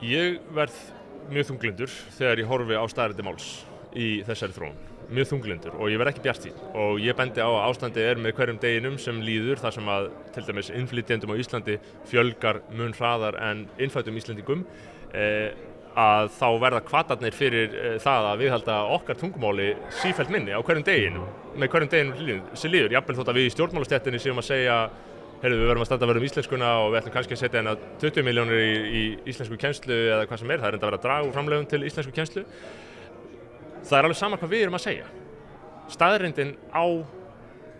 Ég verð mjög þunglyndur þegar ég horfi á staðreyndir máls í þessari þróun. Mjög þunglyndur og ég verð ekki bjartsýnn og ég bendi á að ástandið með hverjum deginum sem líður þar sem að til dæmis innflytjendum á Íslandi fjölgar mun hraðar en innfæddum Íslendingum að þá verða hvatarnir fyrir það að viðhalda okkar tungumáli sífellt minni á hverjum deginum með hverjum deginum sem líður. Jafnvel þótt að við í stjórnmálastéttinni séum að segja heyrðu, við verðum að standa vörð íslenskuna og við ætlum kannski að setja hérna 20 milljónir í íslensku kennslu eða hvað sem það er enda að vera að draga úr framlögum til íslensku kennslu. Það er alveg sama hvað við erum að segja. Staðreyndin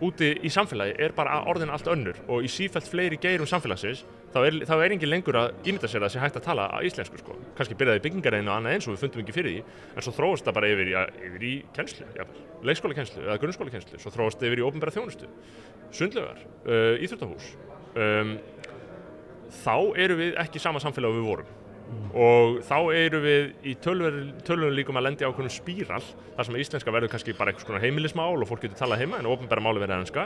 úti í samfélagi er bara orðin allt önnur og í sífellt fleiri geirum samfélagsins þá er engin lengur að ímynda sér að það sé hægt að tala íslensku sko. Kannski byrjaði byggingareiðin og annað eins og við fundum ekki fyrir því, en svo þróast það bara yfir í kennslu, leikskólakennslu eða grunnskólakennslu, svo þróast það yfir í opinbera þjónustu, sundlaugar, íþróttahús. Þá erum við ekki sama samfélag og við vorum. Og þá erum við í tölvöru líkum að lendi á ákveðnum spíral þar sem íslenska verður kannski bara einhvers konar heimilismál og fólk getur talað heima en opinbera máli verður enska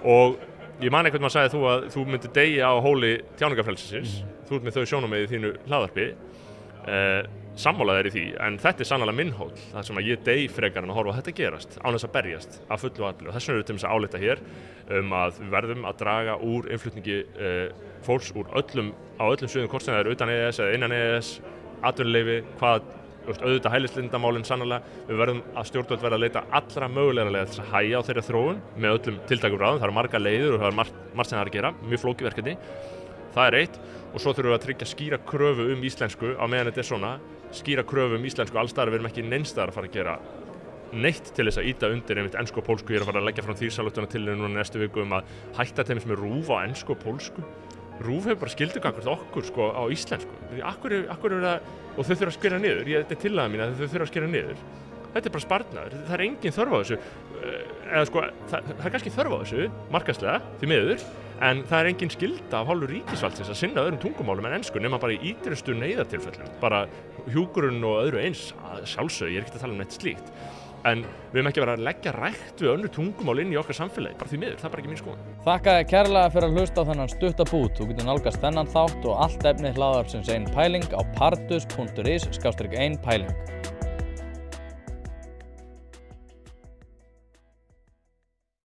og ég man einhvern veginn að þú að þú myndir deyja á hóli tjáningarfrelsisins þú ert með þau sjónarmið í þínu hlaðvarpi sammála þér í því en þetta er sannarlega minn hól þar sem að ég dey frekar en að horfa á þetta gerast án þess að berjast af fullu og allu og þess vegna erum við til þess að álykta hér að við verðum að draga úr innflutningi fólks úr á öllum sviðum hvort sem það er utan EES eða innan EES atvinnuleyfi, auðvitað hælisleitendamálin sannarlega, við verðum að stjórnvöld verða að leita allra mögulegra leiða til að hægja á þeirra þróun með öllum tiltækum ráðum, það eru margar leiðir og það er margt sem það er að gera, mjög flókið verkefni, það er eitt og svo þurfum við að tryggja skýra kröfu íslensku á meðan þetta er svona, skýra kröfu íslensku allstaðar, við erum ekki neinstaðar að fara að gera neitt til þess að ýta undir einmitt ensku og pólsku, ég er að fara að leggja fram þingsályktun núna næstu viku að hætta þeim sem er RÚV á ensku og pólsku. RÚV hefur bara skyldu gagnvart okkur sko á íslensku. Akkur er það, og þau þurfa að skera niður, þetta er tillaga mín að þau þurfa að skera niður. Þetta er bara sparnaður, það er engin þörf á þessu, eða sko, það er kannski þörf á þessu, markaðslega, því miður, en það er engin skylda af hálfu ríkisvaldsins að sinna öðrum tungumálum en ensku nema bara í ýtrustu neyðartilfellum, bara hjúkrun og öðru eins, sjálfsögðu, ég er ekki að tala um neitt slíkt. En við erum ekki verið að leggja rækt við önnur tungumál inn í okkar samfélagi, bara því miður, það er bara ekki mín skoðun. Þakka þér kærlega fyrir að hlusta á þennan stutta bút. Þú getur nálgast þennan þátt og allt efni hlaðvarpsins Ein Pæling á pardus.is/ein pæling.